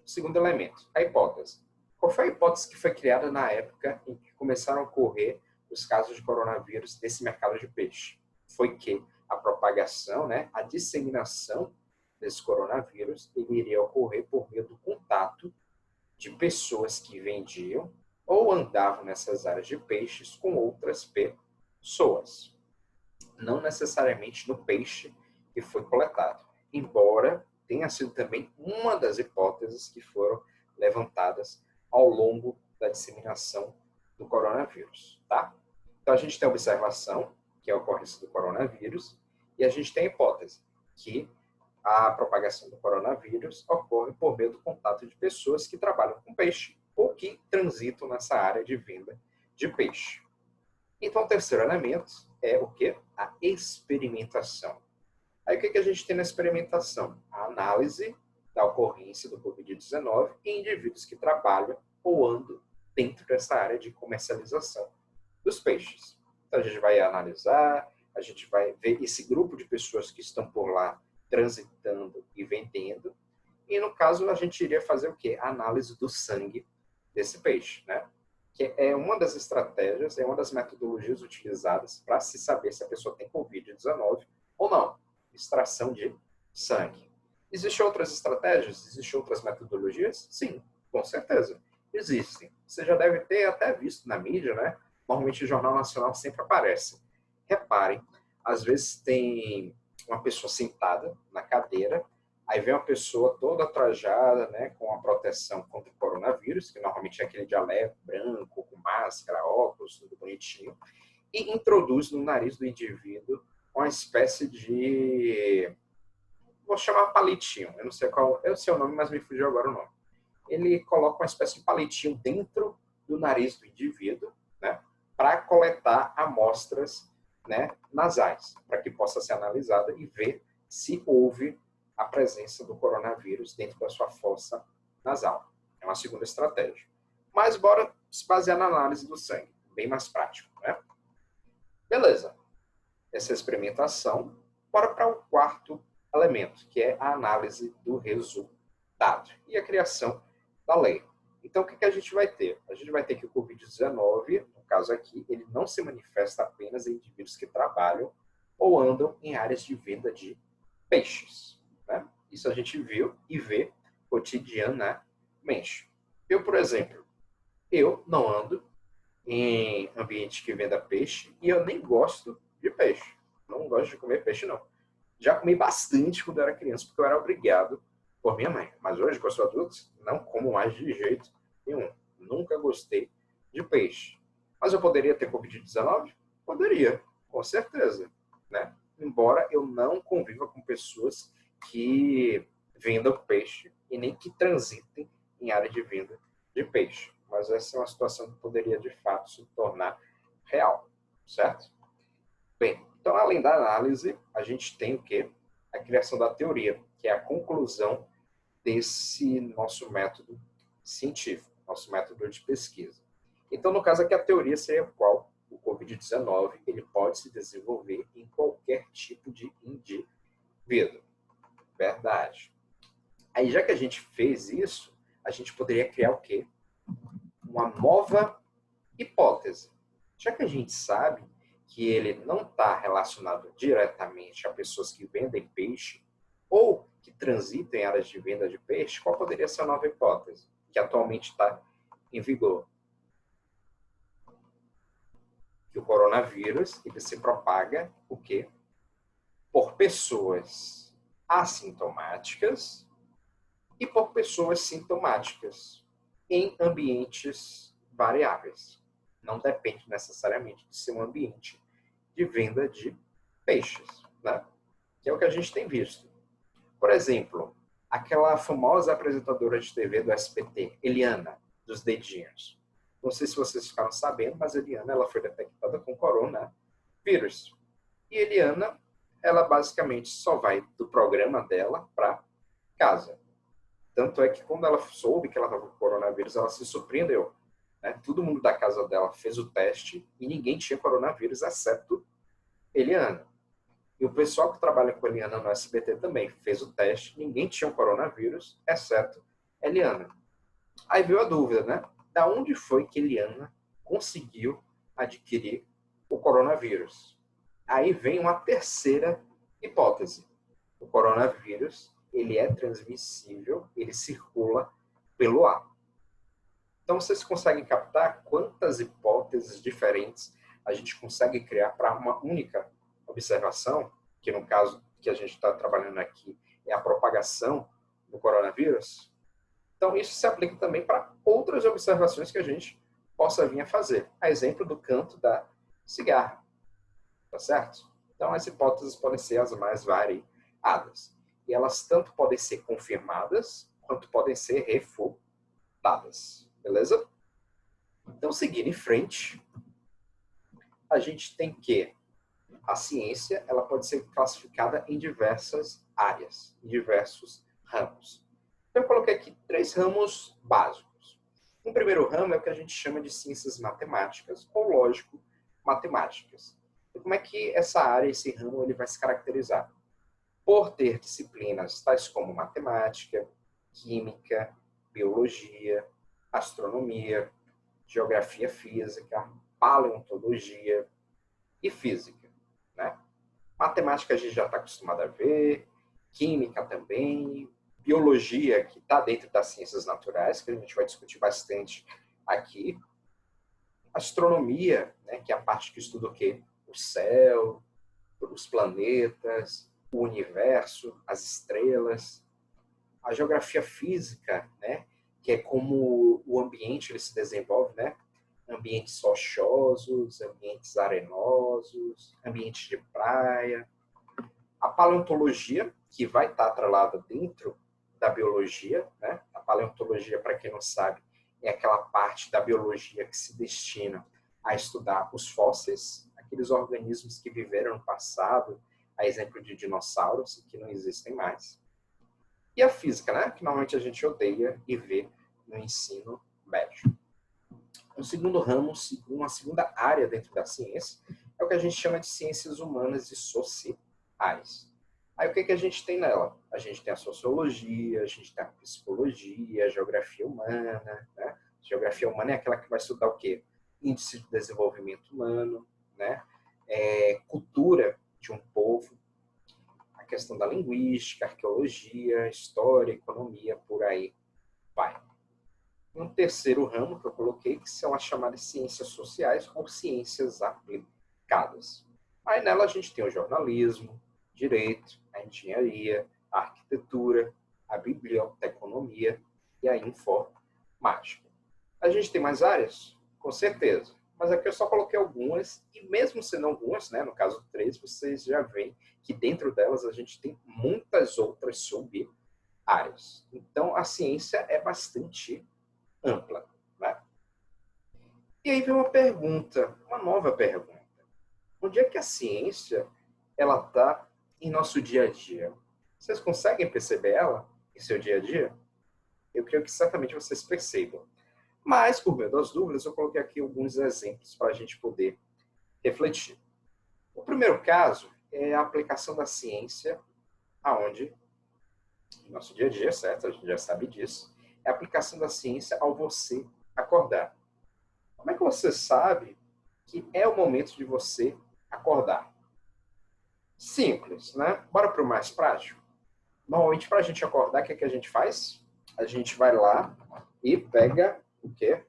[SPEAKER 1] Segundo elemento, a hipótese. Qual foi a hipótese que foi criada na época em que começaram a ocorrer os casos de coronavírus desse mercado de peixe? Foi que a propagação, né, a disseminação desse coronavírus, ele iria ocorrer por meio do contato de pessoas que vendiam ou andavam nessas áreas de peixes com outras pessoas. Não necessariamente no peixe que foi coletado, embora tenha sido também uma das hipóteses que foram levantadas ao longo da disseminação do coronavírus, tá? Então a gente tem a observação, que é a ocorrência do coronavírus, e a gente tem a hipótese, que a propagação do coronavírus ocorre por meio do contato de pessoas que trabalham com peixe ou que transitam nessa área de venda de peixe. Então, o terceiro elemento é o quê? A experimentação. Aí, o que a gente tem na experimentação? A análise da ocorrência do Covid-19 em indivíduos que trabalham ou andam dentro dessa área de comercialização dos peixes. Então, a gente vai analisar, a gente vai ver esse grupo de pessoas que estão por lá transitando e vendendo. E, no caso, a gente iria fazer o quê? A análise do sangue desse peixe, né? Que é uma das estratégias, é uma das metodologias utilizadas para se saber se a pessoa tem Covid-19 ou não. Extração de sangue. Existem outras estratégias? Existem outras metodologias? Sim, com certeza. Existem. Você já deve ter até visto na mídia, né? Normalmente o Jornal Nacional sempre aparece. Reparem, às vezes tem uma pessoa sentada na cadeira, aí vem uma pessoa toda trajada, né, com a proteção contra o coronavírus, que normalmente é aquele jaleco branco, com máscara, óculos, tudo bonitinho, e introduz no nariz do indivíduo uma espécie de... vou chamar palitinho, eu não sei qual, eu sei o nome, mas me fugiu agora o nome. Ele coloca uma espécie de palitinho dentro do nariz do indivíduo, né, para coletar amostras, né, nasais, para que possa ser analisada e ver se houve a presença do coronavírus dentro da sua fossa nasal. É uma segunda estratégia. Mas bora se basear na análise do sangue, bem mais prático, né? Beleza. Essa experimentação, bora para o quarto elemento, que é a análise do resultado e a criação da lei. Então, o que a gente vai ter? A gente vai ter que o Covid-19, no caso aqui, ele não se manifesta apenas em indivíduos que trabalham ou andam em áreas de venda de peixes, né? Isso a gente viu e vê cotidianamente. Eu, por exemplo, eu não ando em ambiente que venda peixe e eu nem gosto de peixe. Não gosto de comer peixe, não. Já comi bastante quando eu era criança, porque eu era obrigado por minha mãe. Mas hoje, que eu sou adulto, não como mais de jeito nenhum. Nunca gostei de peixe. Mas eu poderia ter Covid-19? Poderia, com certeza, né? Embora eu não conviva com pessoas que vendam peixe e nem que transitem em área de venda de peixe. Mas essa é uma situação que poderia, de fato, se tornar real, certo? Bem, então, além da análise, a gente tem o quê? A criação da teoria, que é a conclusão desse nosso método científico, nosso método de pesquisa. Então, no caso aqui, a teoria seria qual? O Covid-19, ele pode se desenvolver em qualquer tipo de indivíduo. Verdade. Aí, já que a gente fez isso, a gente poderia criar o quê? Uma nova hipótese. Já que a gente sabe que ele não está relacionado diretamente a pessoas que vendem peixe ou que transitam em áreas de venda de peixe, qual poderia ser a nova hipótese que atualmente está em vigor? Que o coronavírus ele se propaga o quê? Por pessoas assintomáticas e por pessoas sintomáticas em ambientes variáveis. Não depende necessariamente de ser um ambiente de venda de peixes, né? Que é o que a gente tem visto. Por exemplo, aquela famosa apresentadora de TV do SBT, Eliana, dos dedinhos. Não sei se vocês ficaram sabendo, mas Eliana ela foi detectada com coronavírus. E Eliana, ela basicamente só vai do programa dela para casa. Tanto é que quando ela soube que ela estava com coronavírus, ela se surpreendeu. Né? Todo mundo da casa dela fez o teste e ninguém tinha coronavírus, exceto Eliana. E o pessoal que trabalha com Eliana no SBT também fez o teste, ninguém tinha o coronavírus, exceto Eliana. Aí veio a dúvida, né? Da onde foi que Eliana conseguiu adquirir o coronavírus? Aí vem uma terceira hipótese. O coronavírus, ele é transmissível, ele circula pelo ar. Então, vocês conseguem captar quantas hipóteses diferentes a gente consegue criar para uma única observação, que no caso que a gente está trabalhando aqui é a propagação do coronavírus? Então, isso se aplica também para outras observações que a gente possa vir a fazer. A exemplo do canto da cigarra, tá certo? Então, as hipóteses podem ser as mais variadas. E elas tanto podem ser confirmadas, quanto podem ser refutadas. Beleza? Então, seguindo em frente, a gente tem que a ciência ela pode ser classificada em diversas áreas, em diversos ramos. Então, eu coloquei aqui 3 ramos básicos. O primeiro ramo é o que a gente chama de ciências matemáticas ou lógico-matemáticas. E como é que essa área, esse ramo, ele vai se caracterizar? Por ter disciplinas tais como matemática, química, biologia, astronomia, geografia física, paleontologia e física. Né? Matemática a gente já está acostumado a ver, química também, biologia, que está dentro das ciências naturais, que a gente vai discutir bastante aqui, astronomia, né, que é a parte que estuda o quê? O céu, os planetas, o universo, as estrelas, a geografia física, né, que é como o ambiente ele se desenvolve, né? Ambientes rochosos, ambientes arenosos, ambientes de praia. A paleontologia, que vai estar atrelada dentro da biologia, né? A paleontologia, para quem não sabe, é aquela parte da biologia que se destina a estudar os fósseis, aqueles organismos que viveram no passado, a exemplo de dinossauros, que não existem mais. E a física, né? Que normalmente a gente odeia e vê no ensino médio. Um segundo ramo, uma segunda área dentro da ciência, é o que a gente chama de ciências humanas e sociais. Aí o que a gente tem nela? A gente tem a sociologia, a gente tem a psicologia, a geografia humana, né? Geografia humana é aquela que vai estudar o quê? Índice de desenvolvimento humano, né? Cultura de um povo, a questão da linguística, arqueologia, história, economia, por aí vai. Um terceiro ramo que eu coloquei, que são as chamadas ciências sociais ou ciências aplicadas. Aí nela a gente tem o jornalismo, direito, a engenharia, a arquitetura, a biblioteconomia e a informática. A gente tem mais áreas? Com certeza. Mas aqui eu só coloquei algumas, e mesmo sendo algumas, né, no caso 3, vocês já veem que dentro delas a gente tem muitas outras sub-áreas. Então, a ciência é bastante ampla. Né? E aí vem uma pergunta, uma nova pergunta. Onde é que a ciência ela está em nosso dia a dia? Vocês conseguem perceber ela em seu dia a dia? Eu creio que certamente vocês percebam. Mas, por meio das dúvidas, eu coloquei aqui alguns exemplos para a gente poder refletir. O primeiro caso é a aplicação da ciência aonde, no nosso dia a dia, certo? A gente já sabe disso. É a aplicação da ciência ao você acordar. Como é que você sabe que é o momento de você acordar? Simples, né? Bora para o mais prático. Normalmente, para a gente acordar, o que a gente faz? A gente vai lá e pega o quê?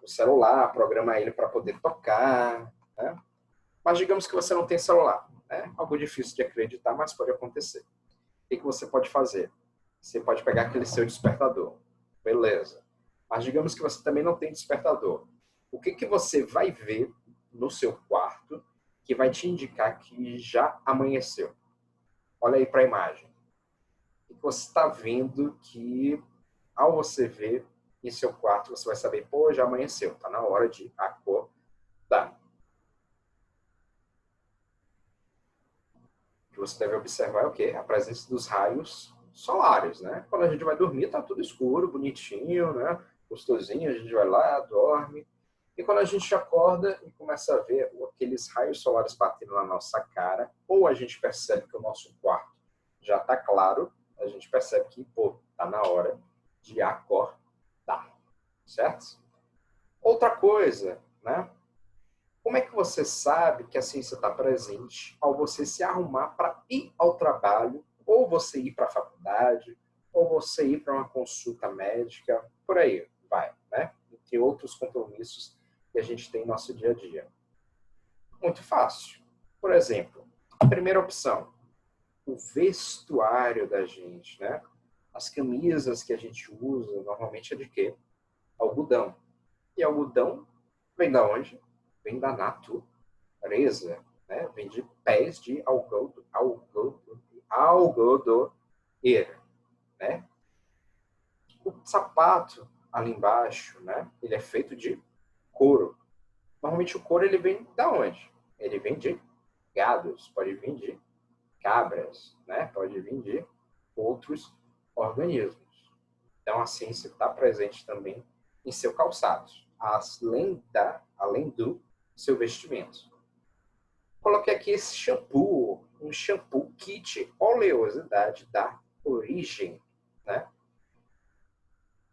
[SPEAKER 1] O celular, programa ele para poder tocar, né? Mas digamos que você não tem celular, né? Algo difícil de acreditar, mas pode acontecer. O que você pode fazer? Você pode pegar aquele seu despertador. Beleza. Mas digamos que você também não tem despertador. O que você vai ver no seu quarto que vai te indicar que já amanheceu? Olha aí para a imagem. O que você está vendo que, ao você ver em seu quarto, você vai saber, pô, já amanheceu, está na hora de acordar. O que você deve observar é o quê? A presença dos raios solares, né? Quando a gente vai dormir, tá tudo escuro, bonitinho, né? Gostosinho, a gente vai lá, dorme. E quando a gente acorda e começa a ver aqueles raios solares batendo na nossa cara, ou a gente percebe que o nosso quarto já está claro, a gente percebe que, pô, tá na hora de acordar, certo? Outra coisa, né? Como é que você sabe que a ciência está presente ao você se arrumar para ir ao trabalho, ou você ir para a faculdade, ou você ir para uma consulta médica, por aí vai, né? Entre outros compromissos que a gente tem no nosso dia a dia. Muito fácil. Por exemplo, a primeira opção, o vestuário da gente, né? As camisas que a gente usa, normalmente é de quê? Algodão. E algodão vem da onde? Vem da natureza, né? Vem de pés de algodoeira, né? O sapato ali embaixo, né? Ele é feito de couro. Normalmente o couro ele vem da onde? Ele vem de gados, pode vir de cabras, né? Pode vir de outros organismos. Então a ciência está presente também em seu calçado, além do seu vestimento. Coloquei aqui esse shampoo, um shampoo kit oleosidade da Origem, né?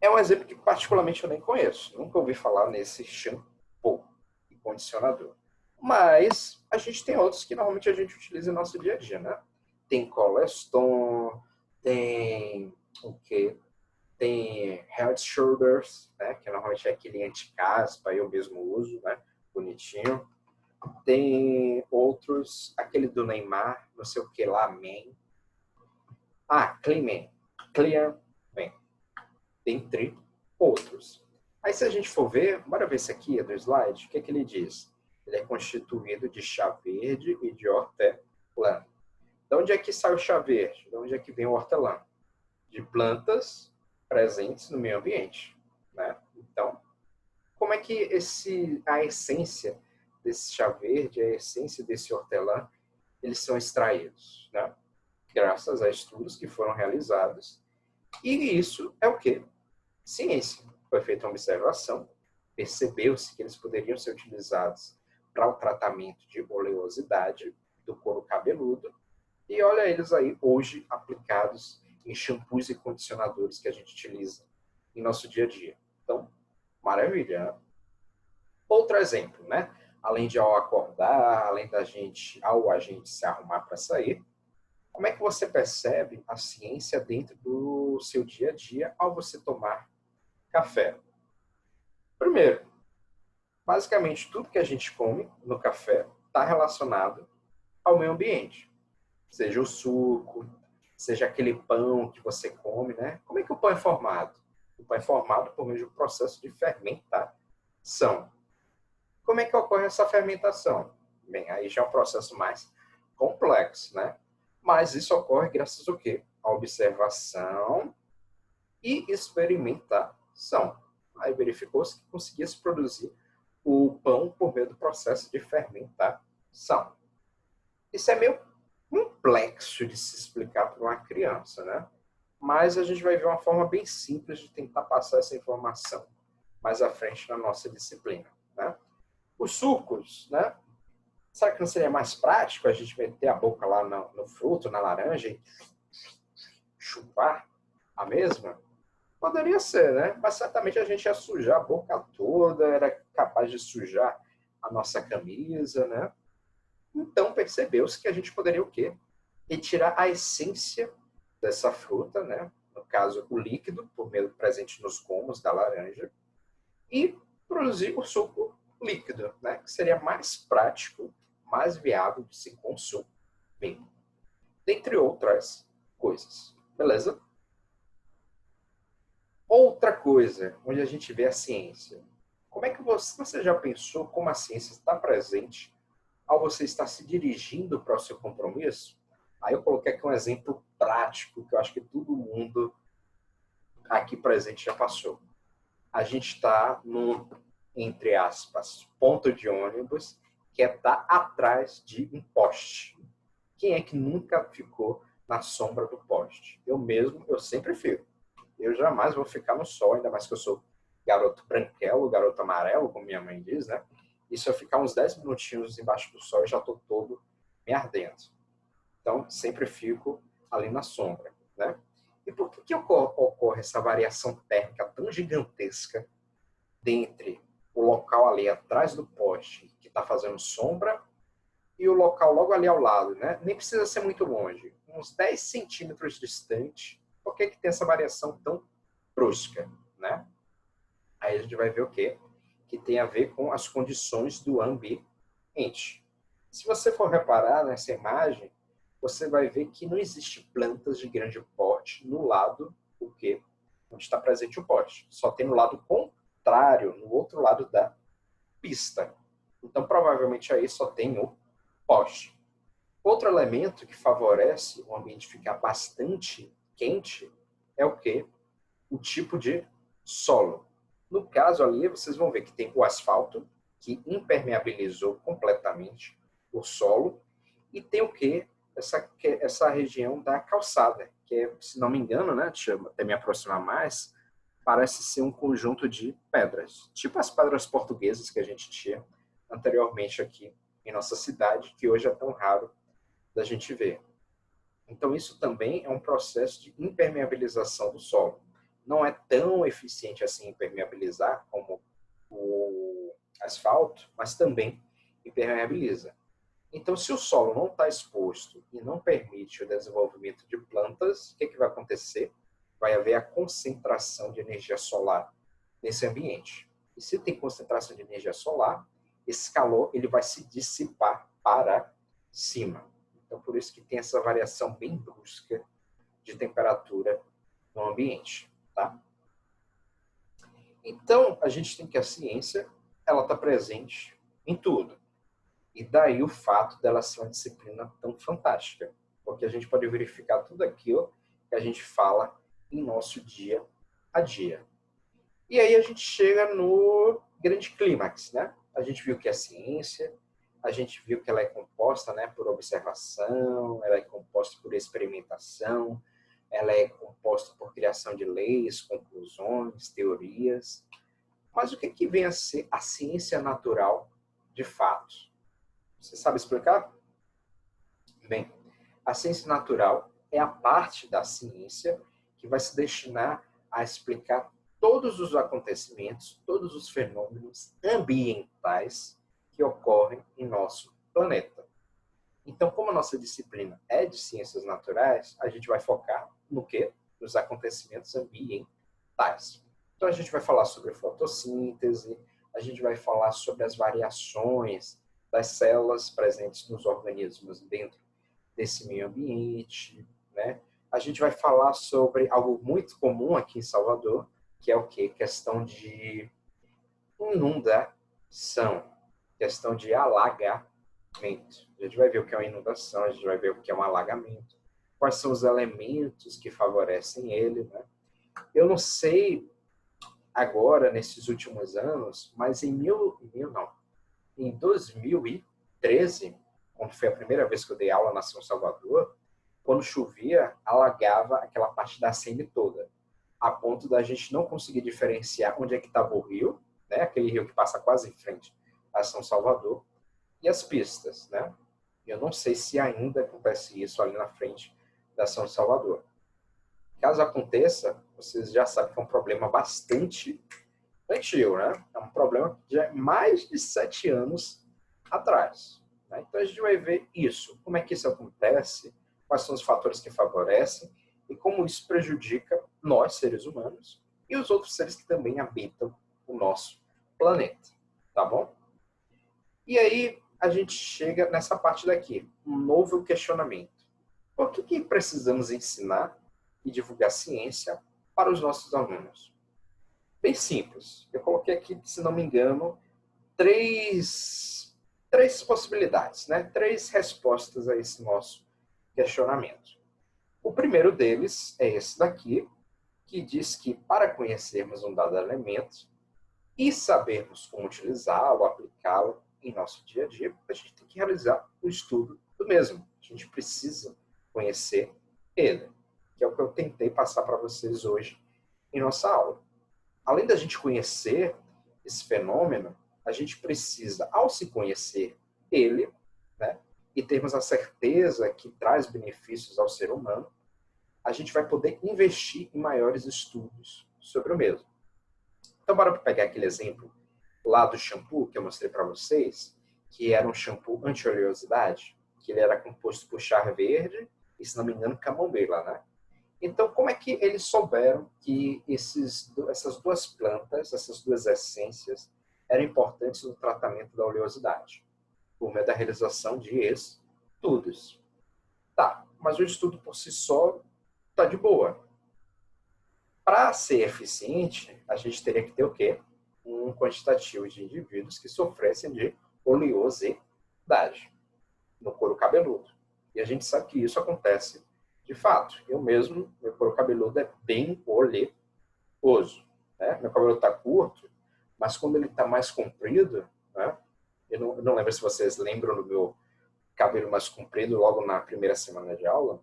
[SPEAKER 1] É um exemplo que particularmente eu nem conheço, nunca ouvi falar nesse shampoo e condicionador. Mas a gente tem outros que normalmente a gente utiliza no nosso dia a dia, né? Tem Coleston, tem o quê? Tem Head Shoulders, né? Que normalmente é aquele anti-caspa, eu mesmo uso, né? Bonitinho. Tem outros, aquele do Neymar, não sei o que lá, Man. Clear Man. Dentre outros. Aí se a gente for ver, bora ver esse aqui do slide, o que ele diz? Ele é constituído de chá verde e de hortelã. De onde é que sai o chá verde? De onde é que vem o hortelã? De plantas presentes no meio ambiente, né? Então, como é que a essência desse chá verde, a essência desse hortelã, eles são extraídos, né? Graças a estudos que foram realizados. E isso é o quê? Ciência. Foi feita uma observação, percebeu-se que eles poderiam ser utilizados para o tratamento de oleosidade do couro cabeludo, e olha eles aí hoje aplicados em shampoos e condicionadores que a gente utiliza em nosso dia a dia. Então, maravilha, né? Outro exemplo, né? Além de ao acordar, além ao a gente se arrumar para sair, como é que você percebe a ciência dentro do seu dia a dia ao você tomar café? Primeiro, basicamente tudo que a gente come no café está relacionado ao meio ambiente. Seja o suco, seja aquele pão que você come, né? Como é que o pão é formado? O pão é formado por meio de um processo de fermentação. Como é que ocorre essa fermentação? Bem, aí já é um processo mais complexo, né? Mas isso ocorre graças ao quê? A observação e experimentação. Aí verificou-se que conseguia se produzir o pão por meio do processo de fermentação. Isso é meio complexo de se explicar para uma criança, né? Mas a gente vai ver uma forma bem simples de tentar passar essa informação mais à frente na nossa disciplina, né? Os sucos, né? Será que não seria mais prático a gente meter a boca lá no fruto, na laranja e chupar a mesma? Poderia ser, né? Mas certamente a gente ia sujar a boca toda, era capaz de sujar a nossa camisa, né? Então percebeu-se que a gente poderia o quê? Retirar a essência dessa fruta, né? No caso, o líquido, por meio presente nos gomos da laranja, e produzir o suco líquido, né? Que seria mais prático, mais viável de se consumir. Dentre outras coisas. Beleza? Outra coisa, onde a gente vê a ciência. Como é que você já pensou como a ciência está presente ao você estar se dirigindo para o seu compromisso? Aí eu coloquei aqui um exemplo prático que eu acho que todo mundo aqui presente já passou. A gente está num, entre aspas, ponto de ônibus que está atrás de um poste. Quem é que nunca ficou na sombra do poste? Eu mesmo, eu sempre fico. Eu jamais vou ficar no sol, ainda mais que eu sou garoto branquelo, garoto amarelo, como minha mãe diz, né? E se eu ficar uns 10 minutinhos embaixo do sol, eu já estou todo me ardendo. Então, sempre fico ali na sombra, né? E por que ocorre essa variação térmica tão gigantesca dentre o local ali atrás do poste, que está fazendo sombra, e o local logo ali ao lado, né? Nem precisa ser muito longe, uns 10 centímetros distante. Por que tem essa variação tão brusca, né? Aí a gente vai ver o quê? Que tem a ver com as condições do ambiente. Se você for reparar nessa imagem, você vai ver que não existe plantas de grande porte no lado o quê? Onde está presente o poste. Só tem no lado contrário, no outro lado da pista. Então, provavelmente aí só tem o poste. Outro elemento que favorece o ambiente ficar bastante quente é o quê? O tipo de solo. No caso ali, vocês vão ver que tem o asfalto, que impermeabilizou completamente o solo, e tem o quê? Essa região da calçada, que é, se não me engano, né, deixa eu até me aproximar mais, parece ser um conjunto de pedras, tipo as pedras portuguesas que a gente tinha anteriormente aqui em nossa cidade, que hoje é tão raro da gente ver. Então, isso também é um processo de impermeabilização do solo. Não é tão eficiente assim impermeabilizar como o asfalto, mas também impermeabiliza. Então, se o solo não está exposto e não permite o desenvolvimento de plantas, o que vai acontecer? Vai haver a concentração de energia solar nesse ambiente. E se tem concentração de energia solar, esse calor ele vai se dissipar para cima. Então, por isso que tem essa variação bem brusca de temperatura no ambiente. Tá? Então, a gente tem que a ciência ela está presente em tudo. E daí o fato dela ser uma disciplina tão fantástica. Porque a gente pode verificar tudo aquilo que a gente fala em nosso dia a dia. E aí a gente chega no grande clímax, né? A gente viu que a ciência, a gente viu que ela é composta, né, por observação, ela é composta por experimentação, ela é composta por criação de leis, conclusões, teorias. Mas o que é que vem a ser a ciência natural de fato? Você sabe explicar? Bem, a ciência natural é a parte da ciência que vai se destinar a explicar todos os acontecimentos, todos os fenômenos ambientais que ocorrem em nosso planeta. Então, como a nossa disciplina é de ciências naturais, a gente vai focar no quê? Nos acontecimentos ambientais. Então, a gente vai falar sobre fotossíntese, a gente vai falar sobre as variações das células presentes nos organismos dentro desse meio ambiente, né? A gente vai falar sobre algo muito comum aqui em Salvador, que é o quê? Questão de inundação, questão de alagamento. A gente vai ver o que é uma inundação, a gente vai ver o que é um alagamento, quais são os elementos que favorecem ele, né? Eu não sei agora, nesses últimos anos, mas em 2013, quando foi a primeira vez que eu dei aula na São Salvador, quando chovia, alagava aquela parte da Sene toda, a ponto da gente não conseguir diferenciar onde é que estava o rio, né? Aquele rio que passa quase em frente a São Salvador, e as pistas, né? Eu não sei se ainda acontece isso ali na frente da São Salvador. Caso aconteça, vocês já sabem que é um problema bastante antigo, né? É um problema de mais de 7 anos atrás. Né? Então a gente vai ver isso, como é que isso acontece, quais são os fatores que favorecem e como isso prejudica nós, seres humanos, e os outros seres que também habitam o nosso planeta. Tá bom? E aí a gente chega nessa parte daqui, um novo questionamento. Por que precisamos ensinar e divulgar ciência para os nossos alunos? Bem simples. Eu coloquei aqui, se não me engano, três possibilidades, né? 3 respostas a esse nosso questionamento. O primeiro deles é esse daqui, que diz que para conhecermos um dado elemento e sabermos como utilizá-lo, aplicá-lo em nosso dia a dia, a gente tem que realizar o estudo do mesmo. A gente precisa conhecer ele, que é o que eu tentei passar para vocês hoje em nossa aula. Além da gente conhecer esse fenômeno, a gente precisa, ao se conhecer ele, né, e termos a certeza que traz benefícios ao ser humano, a gente vai poder investir em maiores estudos sobre o mesmo. Então, bora pegar aquele exemplo lá do shampoo que eu mostrei para vocês, que era um shampoo anti-oleosidade, que ele era composto por chá verde e, se não me engano, camomila, né? Então, como é que eles souberam que essas duas plantas, essas duas essências, eram importantes no tratamento da oleosidade? Por meio da realização de estudos. Tá, mas o estudo por si só está de boa. Para ser eficiente, a gente teria que ter o quê? Um quantitativo de indivíduos que sofressem de oleosidade no couro cabeludo. E a gente sabe que isso acontece de fato. Eu mesmo, meu couro cabeludo é bem oleoso. Né? Meu cabelo está curto, mas quando ele está mais comprido, né? Eu não lembro se vocês lembram do meu cabelo mais comprido logo na primeira semana de aula,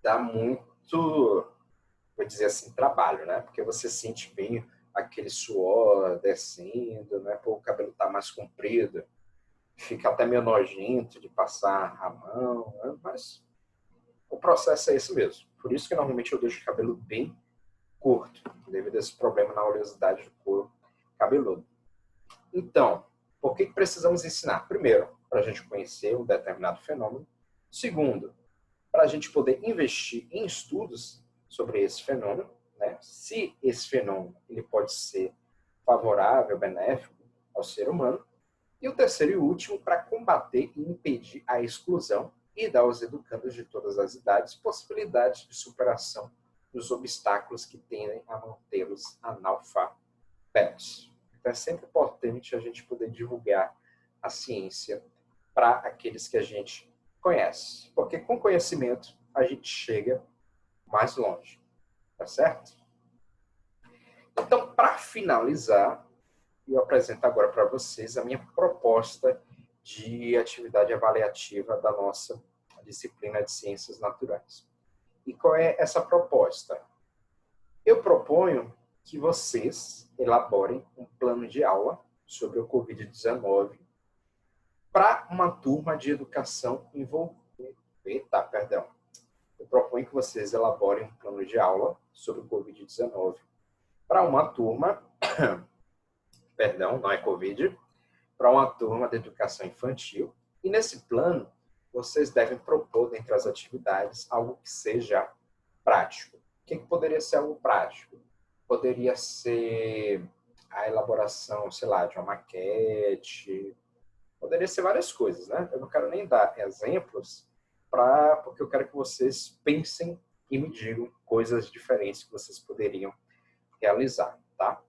[SPEAKER 1] dá muito, vou dizer assim, trabalho, né? Porque você sente bem aquele suor descendo, né? Pô, o cabelo está mais comprido, fica até meio nojento de passar a mão, né? Mas o processo é esse mesmo. Por isso que normalmente eu deixo o cabelo bem curto, devido a esse problema na oleosidade do couro cabeludo. Então, por que precisamos ensinar? Primeiro, para a gente conhecer um determinado fenômeno. Segundo, para a gente poder investir em estudos sobre esse fenômeno, né? Se esse fenômeno ele pode ser favorável, benéfico ao ser humano. E o terceiro e último, para combater e impedir a exclusão e dar aos educandos de todas as idades possibilidades de superação dos obstáculos que tendem a mantê-los analfabetos. Então é sempre importante a gente poder divulgar a ciência para aqueles que a gente conhece, porque com conhecimento a gente chega mais longe, tá certo? Então, para finalizar, eu apresento agora para vocês a minha proposta de atividade avaliativa da nossa disciplina de Ciências Naturais. E qual é essa proposta? Eu proponho que vocês elaborem um plano de aula sobre o Covid-19 para uma turma de educação envolvida. Eu proponho que vocês elaborem um plano de aula sobre o Covid-19 para uma turma, não é Covid, para uma turma de educação infantil. E nesse plano, vocês devem propor, dentre as atividades, algo que seja prático. O que poderia ser algo prático? Poderia ser a elaboração, sei lá, de uma maquete. Poderia ser várias coisas, né? Eu não quero nem dar exemplos, porque eu quero que vocês pensem e me digam coisas diferentes que vocês poderiam realizar, tá?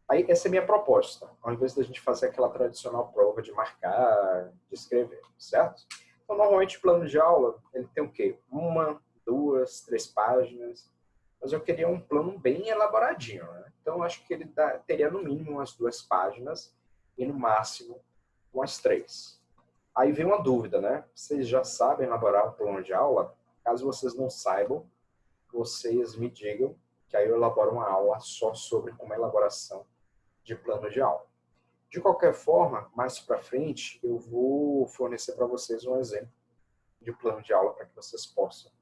[SPEAKER 1] Aí, essa é a minha proposta, ao invés da gente fazer aquela tradicional prova de marcar, de escrever, certo? Então, normalmente, o plano de aula, ele tem o quê? 1, 2, 3 páginas, mas eu queria um plano bem elaboradinho, né? Então, eu acho que ele teria, no mínimo, umas 2 páginas e, no máximo, umas 3. Aí vem uma dúvida, né? Vocês já sabem elaborar um plano de aula? Caso vocês não saibam, vocês me digam, que aí eu elaboro uma aula só sobre como a elaboração de plano de aula. De qualquer forma, mais para frente, eu vou fornecer para vocês um exemplo de plano de aula para que vocês possam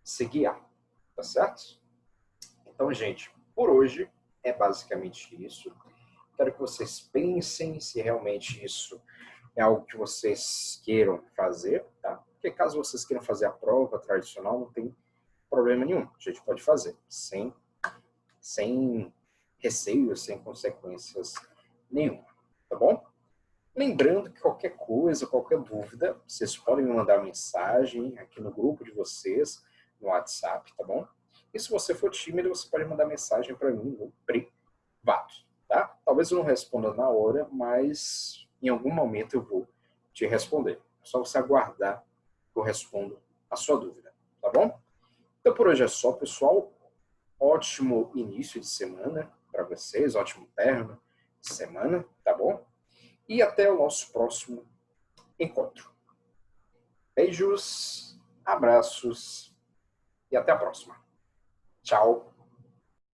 [SPEAKER 1] se guiar, tá certo? Então, gente, por hoje é basicamente isso. Quero que vocês pensem se realmente isso é algo que vocês queiram fazer, tá? Porque caso vocês queiram fazer a prova tradicional, não tem problema nenhum. A gente pode fazer sem receio, sem consequências nenhuma, tá bom? Lembrando que qualquer coisa, qualquer dúvida, vocês podem me mandar mensagem aqui no grupo de vocês, no WhatsApp, tá bom? E se você for tímido, você pode mandar mensagem para mim no privado, tá? Talvez eu não responda na hora, mas em algum momento eu vou te responder. É só você aguardar que eu respondo a sua dúvida, tá bom? Então por hoje é só, pessoal. Ótimo início de semana para vocês, ótimo término de semana, tá bom? E até o nosso próximo encontro. Beijos, abraços e até a próxima. Tchau.